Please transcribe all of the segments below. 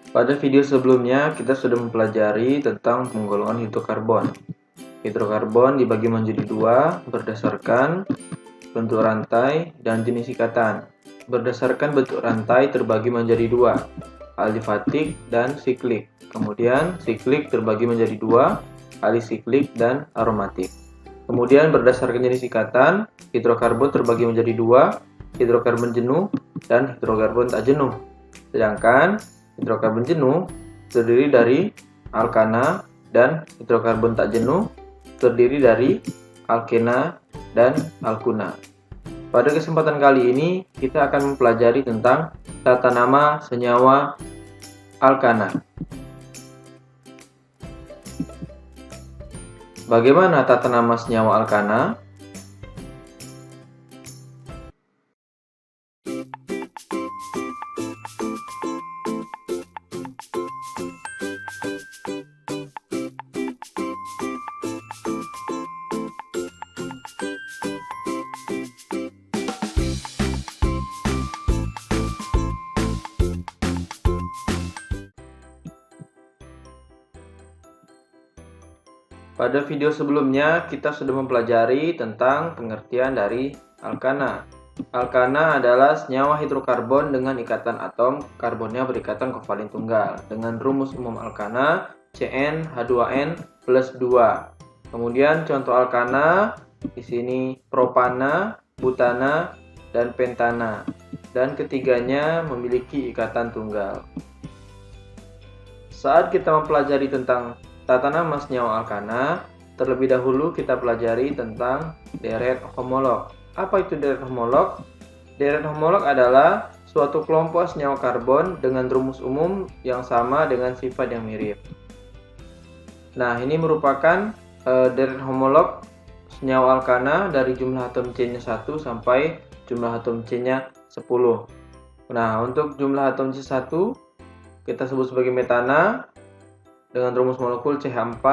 Pada video sebelumnya, kita sudah mempelajari tentang penggolongan hidrokarbon. Hidrokarbon dibagi menjadi dua berdasarkan bentuk rantai dan jenis ikatan. Berdasarkan bentuk rantai terbagi menjadi dua, alifatik dan siklik. Kemudian siklik terbagi menjadi dua, alisiklik dan aromatik. Kemudian berdasarkan jenis ikatan, hidrokarbon terbagi menjadi dua, hidrokarbon jenuh dan hidrokarbon tak jenuh. Sedangkan hidrokarbon jenuh terdiri dari alkana dan hidrokarbon tak jenuh terdiri dari alkena dan alkuna. Pada kesempatan kali ini kita akan mempelajari tentang tata nama senyawa alkana. Bagaimana tata nama senyawa alkana? Pada video sebelumnya kita sudah mempelajari tentang pengertian dari alkana. Alkana adalah senyawa hidrokarbon dengan ikatan atom karbonnya berikatan kovalen tunggal dengan rumus umum alkana CnH2n plus 2. Kemudian contoh alkana di sini propana, butana, dan pentana. Dan ketiganya memiliki ikatan tunggal. Saat kita mempelajari tentang tata nama senyawa alkana, terlebih dahulu kita pelajari tentang deret homolog. Apa itu deret homolog? Deret homolog adalah suatu kelompok senyawa karbon dengan rumus umum yang sama dengan sifat yang mirip. Nah, ini merupakan deret homolog senyawa alkana dari jumlah atom C-nya 1 sampai jumlah atom C-nya 10. Nah, untuk jumlah atom C1 kita sebut sebagai metana dengan rumus molekul CH4,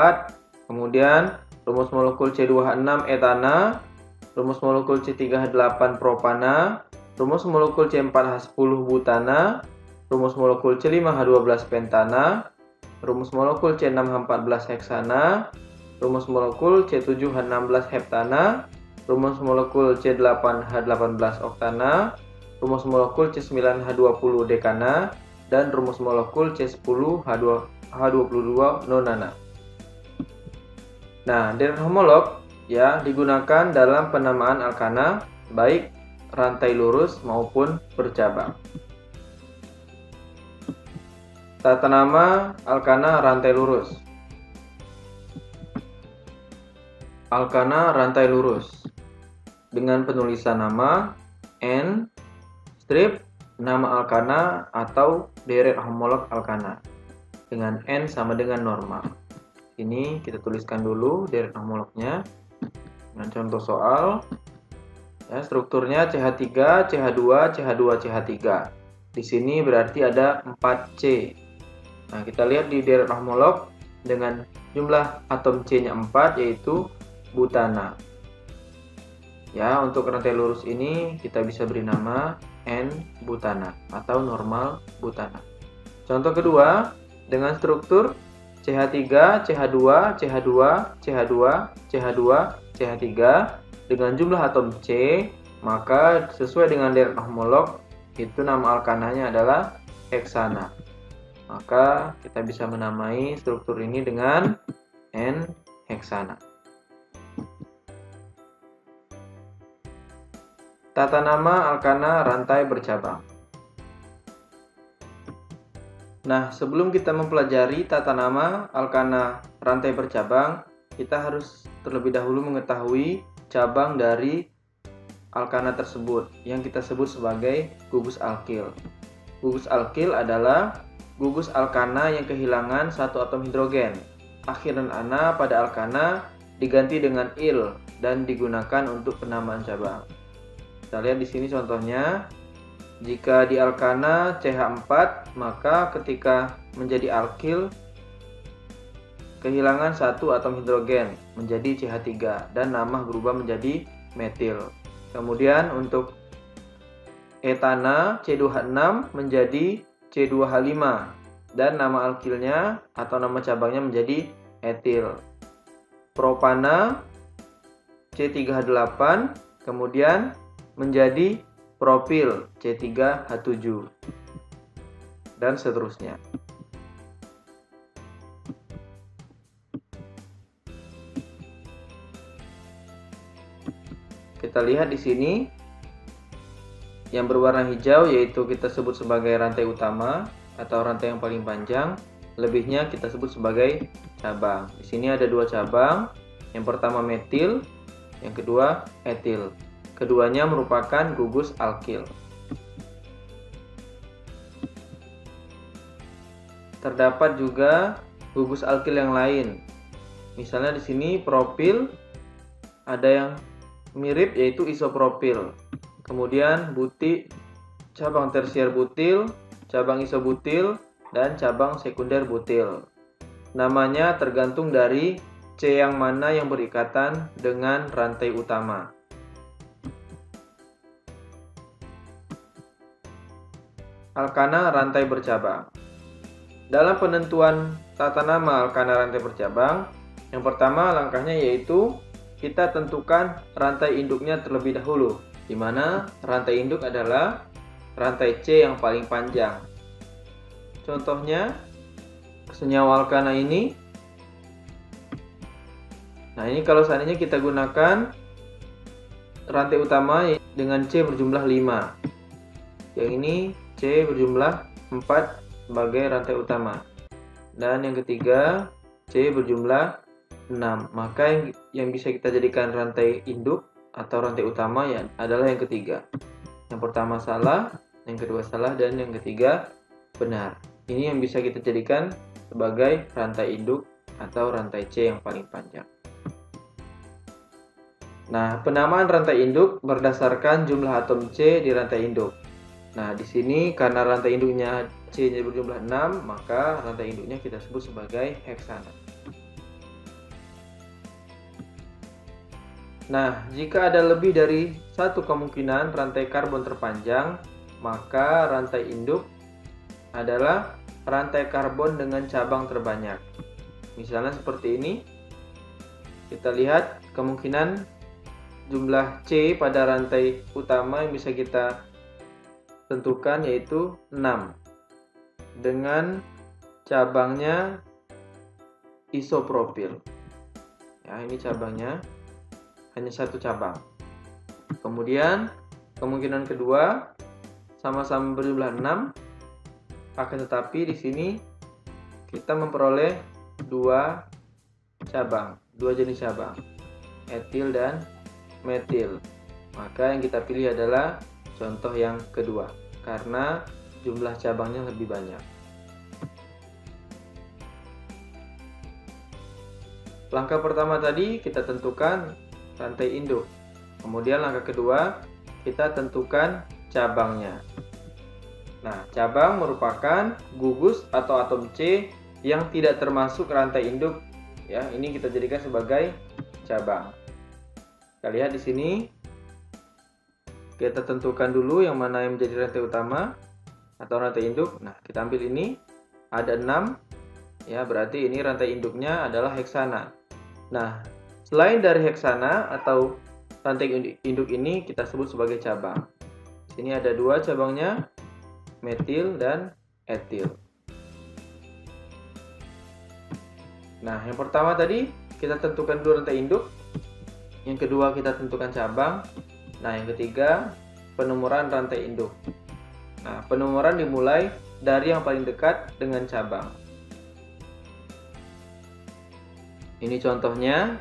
kemudian rumus molekul C2H6 etana, rumus molekul C3H8 propana, rumus molekul C4H10 butana, rumus molekul C5H12 pentana, rumus molekul C6H14 heksana, rumus molekul C7H16 heptana, rumus molekul C8H18 oktana, rumus molekul C9H20 dekana, dan rumus molekul C10H22 nonana. Nah, deret homolog ya digunakan dalam penamaan alkana baik rantai lurus maupun bercabang. Tata nama alkana rantai lurus. Alkana rantai lurus dengan penulisan nama N strip nama alkana atau deret homolog alkana dengan N sama dengan normal. Ini kita tuliskan dulu deret homolognya dengan contoh soal. Ya, strukturnya CH3, CH2, CH2, CH3. Di sini berarti ada 4C. Nah, kita lihat di deret homolog dengan jumlah atom C-nya 4 yaitu butana. Ya, untuk rantai lurus ini kita bisa beri nama N-butana atau normal butana. Contoh kedua, dengan struktur CH3, CH2, CH2, CH2, CH2, CH3 dengan jumlah atom C, maka sesuai dengan deret homolog itu nama alkananya adalah heksana. Maka kita bisa menamai struktur ini dengan N-heksana. Tata nama alkana rantai bercabang. Nah, sebelum kita mempelajari tata nama alkana rantai bercabang, kita harus terlebih dahulu mengetahui cabang dari alkana tersebut yang kita sebut sebagai gugus alkil. Gugus alkil adalah gugus alkana yang kehilangan satu atom hidrogen. Akhiran ana pada alkana diganti dengan il dan digunakan untuk penamaan cabang. Kita lihat di sini contohnya. Jika di alkana CH4, maka ketika menjadi alkil kehilangan satu atom hidrogen menjadi CH3 dan nama berubah menjadi metil. Kemudian untuk etana C2H6 menjadi C2H5 dan nama alkilnya atau nama cabangnya menjadi etil. Propana C3H8 kemudian menjadi propil C3H7 dan seterusnya. Kita lihat di sini yang berwarna hijau yaitu kita sebut sebagai rantai utama atau rantai yang paling panjang, lebihnya kita sebut sebagai cabang. Di sini ada dua cabang, yang pertama metil, yang kedua etil. Keduanya merupakan gugus alkil. Terdapat juga gugus alkil yang lain. Misalnya di sini propil ada yang mirip yaitu isopropil. Kemudian butil, cabang tersier butil, cabang isobutil, dan cabang sekunder butil. Namanya tergantung dari C yang mana yang berikatan dengan rantai utama. Alkana rantai bercabang. Dalam penentuan tata nama alkana rantai bercabang, yang pertama langkahnya yaitu kita tentukan rantai induknya terlebih dahulu, di mana rantai induk adalah rantai C yang paling panjang. Contohnya senyawa alkana ini. Nah, ini kalau seandainya kita gunakan rantai utama dengan C berjumlah 5. Yang ini C berjumlah 4 sebagai rantai utama. Dan yang ketiga C berjumlah 6. Maka yang bisa kita jadikan rantai induk atau rantai utama ya adalah yang ketiga. Yang pertama salah, yang kedua salah, dan yang ketiga benar. Ini yang bisa kita jadikan sebagai rantai induk atau rantai C yang paling panjang. Nah, penamaan rantai induk berdasarkan jumlah atom C di rantai induk. Nah, di sini karena rantai induknya C-nya berjumlah 6, maka rantai induknya kita sebut sebagai heksana. Nah, jika ada lebih dari satu kemungkinan rantai karbon terpanjang, maka rantai induk adalah rantai karbon dengan cabang terbanyak. Misalnya seperti ini. Kita lihat kemungkinan jumlah C pada rantai utama yang bisa kita tentukan yaitu 6. Dengan cabangnya isopropil. Ya, ini cabangnya hanya satu cabang. Kemudian kemungkinan kedua sama-sama berjumlah 6, akan tetapi di sini kita memperoleh dua jenis cabang, etil dan metil. Maka yang kita pilih adalah contoh yang kedua karena jumlah cabangnya lebih banyak. Langkah pertama tadi kita tentukan rantai induk. Kemudian langkah kedua kita tentukan cabangnya. Nah, cabang merupakan gugus atau atom C yang tidak termasuk rantai induk. Ya, ini kita jadikan sebagai cabang. Kita lihat di sini. Kita tentukan dulu yang mana yang menjadi rantai utama atau rantai induk. Nah, kita ambil ini ada 6. Ya, berarti ini rantai induknya adalah heksana. Nah, selain dari heksana atau rantai induk ini kita sebut sebagai cabang. Di sini ada dua cabangnya, metil dan etil. Nah, yang pertama tadi kita tentukan dulu rantai induk. Yang kedua kita tentukan cabang. Nah, yang ketiga penomoran rantai induk. Nah, penomoran dimulai dari yang paling dekat dengan cabang. Ini contohnya.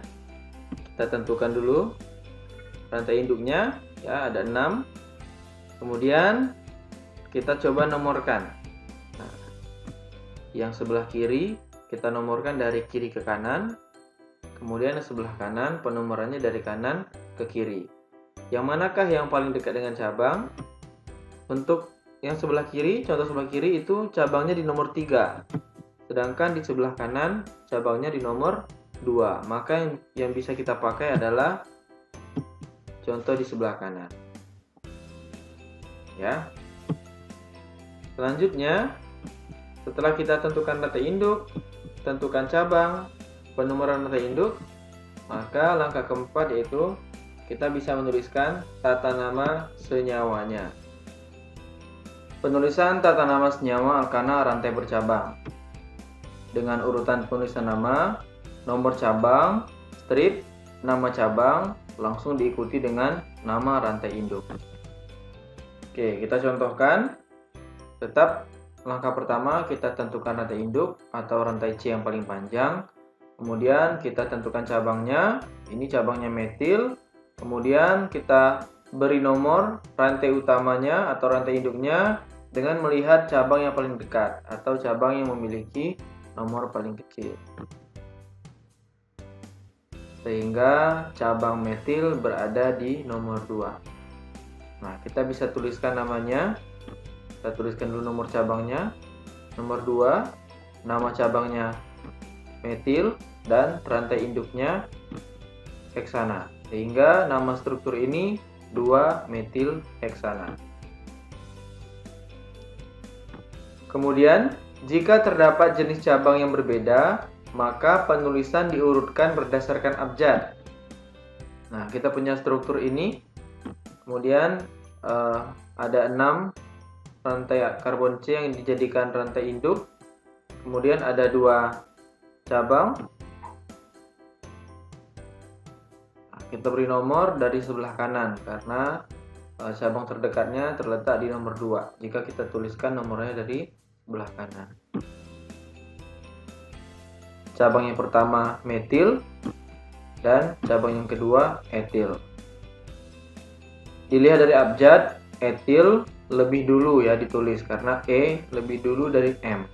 Kita tentukan dulu rantai induknya, ya ada 6. Kemudian kita coba nomorkan. Nah, yang sebelah kiri kita nomorkan dari kiri ke kanan. Kemudian yang sebelah kanan penomorannya dari kanan ke kiri. Yang manakah yang paling dekat dengan cabang? Untuk yang sebelah kiri, contoh sebelah kiri itu cabangnya di nomor 3. Sedangkan di sebelah kanan cabangnya di nomor 2. Maka yang bisa kita pakai adalah contoh di sebelah kanan. Ya. Selanjutnya Setelah kita tentukan rantai induk, tentukan cabang, penomoran rantai induk, maka langkah keempat yaitu kita bisa menuliskan tata nama senyawanya. Penulisan tata nama senyawa alkana rantai bercabang. Dengan urutan penulisan nama, nomor cabang, strip, nama cabang, langsung diikuti dengan nama rantai induk. Oke, kita contohkan. Tetap langkah pertama kita tentukan rantai induk atau rantai C yang paling panjang. Kemudian kita tentukan cabangnya. Ini cabangnya metil. Kemudian kita beri nomor rantai utamanya atau rantai induknya dengan melihat cabang yang paling dekat atau cabang yang memiliki nomor paling kecil. Sehingga cabang metil berada di nomor 2. Nah, kita bisa tuliskan namanya. Kita tuliskan dulu nomor cabangnya. Nomor 2, nama cabangnya metil dan rantai induknya heksana. Sehingga nama struktur ini 2-metil heksana. Kemudian, jika terdapat jenis cabang yang berbeda, maka penulisan diurutkan berdasarkan abjad. Nah, kita punya struktur ini. Kemudian ada 6 rantai karbon C yang dijadikan rantai induk. Kemudian ada 2 cabang. Nah, kita beri nomor dari sebelah kanan karena cabang terdekatnya terletak di nomor 2. Jika kita tuliskan nomornya dari sebelah kanan. Cabang yang pertama metil dan cabang yang kedua etil. Dilihat dari abjad, etil lebih dulu ya ditulis karena E lebih dulu dari M.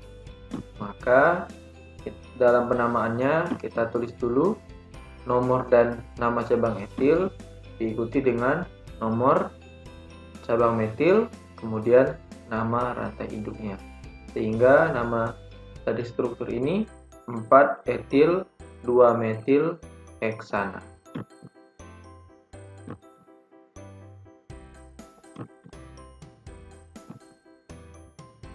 Maka dalam penamaannya kita tulis dulu nomor dan nama cabang etil diikuti dengan nomor cabang metil, kemudian nama rantai induknya. Sehingga nama dari struktur ini 4 etil 2 metil heksana.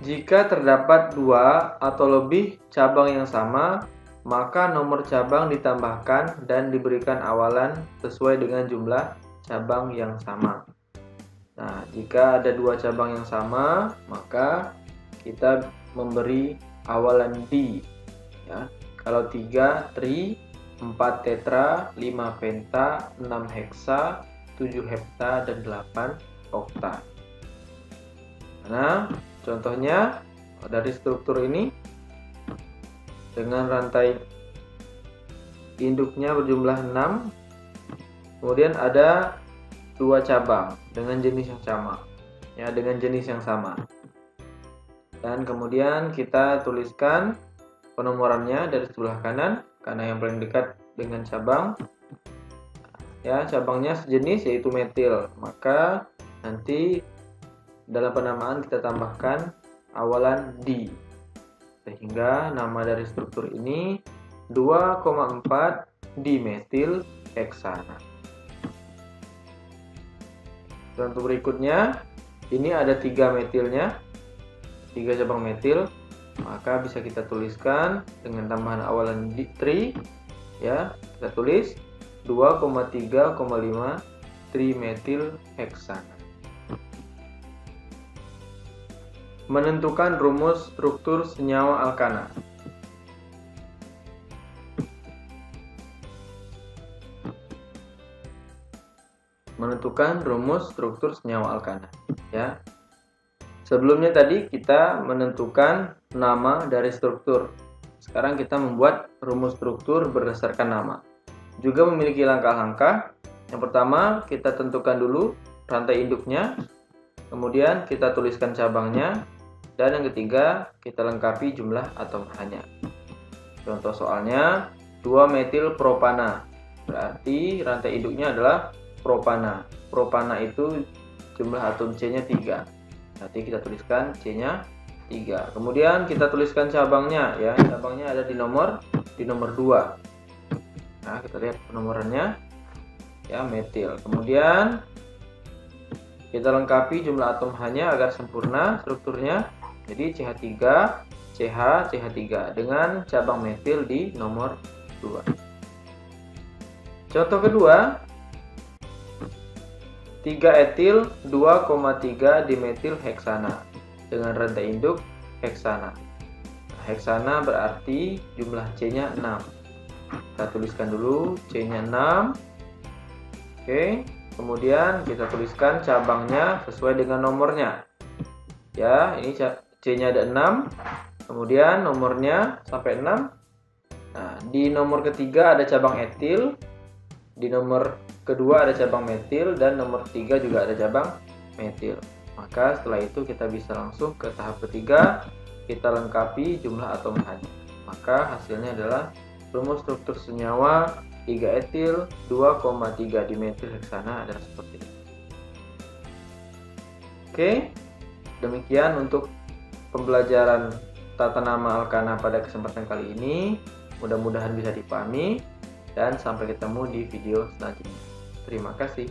Jika terdapat 2 atau lebih cabang yang sama, maka nomor cabang ditambahkan dan diberikan awalan sesuai dengan jumlah cabang yang sama. Nah, jika ada 2 cabang yang sama, maka kita memberi awalan D. Ya. Kalau 3 tri, 4 tetra, 5 penta, 6 heksa, 7 hepta, dan 8 okta. Nah, contohnya dari struktur ini dengan rantai induknya berjumlah 6, kemudian ada 2 cabang dengan jenis yang sama, ya, dengan jenis yang sama. Dan kemudian kita tuliskan penomorannya dari sebelah kanan karena yang paling dekat dengan cabang. Ya, cabangnya sejenis yaitu metil. Maka nanti dalam penamaan kita tambahkan awalan D. Sehingga nama dari struktur ini 2,4 dimetil heksana. Contoh berikutnya, ini ada 3 metilnya. 3 cabang metil, maka bisa kita tuliskan dengan tambahan awalan tri, ya, kita tulis 2,3,5 trimetil heksana. Menentukan rumus struktur senyawa alkana. Menentukan rumus struktur senyawa alkana, ya. Sebelumnya tadi kita menentukan nama dari struktur. Sekarang kita membuat rumus struktur berdasarkan nama. Juga memiliki langkah-langkah. Yang pertama, kita tentukan dulu rantai induknya. Kemudian kita tuliskan cabangnya. Dan yang ketiga, kita lengkapi jumlah atom hanya. Contoh soalnya 2-metil propana. Berarti rantai induknya adalah propana. Propana itu jumlah atom C-nya 3. Nanti kita tuliskan C-nya 3. Kemudian kita tuliskan cabangnya, ya. Cabangnya ada di nomor 2. Nah, kita lihat penomorannya, ya, metil. Kemudian kita lengkapi jumlah atom hanya agar sempurna strukturnya. Jadi CH3 CH, CH3 dengan cabang metil di nomor 2. Contoh kedua, 3 etil 2,3 dimetil heksana dengan rantai induk heksana. Heksana berarti jumlah C-nya 6. Kita tuliskan dulu C-nya 6. Oke, kemudian kita tuliskan cabangnya sesuai dengan nomornya. Ya, ini C-nya ada 6. Kemudian nomornya sampai 6. Nah, di nomor ketiga ada cabang etil. Di nomor kedua ada cabang metil dan nomor 3 juga ada cabang metil. Maka setelah itu kita bisa langsung ke tahap ketiga, kita lengkapi jumlah atom H. Maka hasilnya adalah rumus struktur senyawa 3 etil 2,3 dimetil heksana adalah seperti ini. Oke, demikian untuk pembelajaran tata nama alkana pada kesempatan kali ini. Mudah-mudahan bisa dipahami dan sampai ketemu di video selanjutnya. Terima kasih.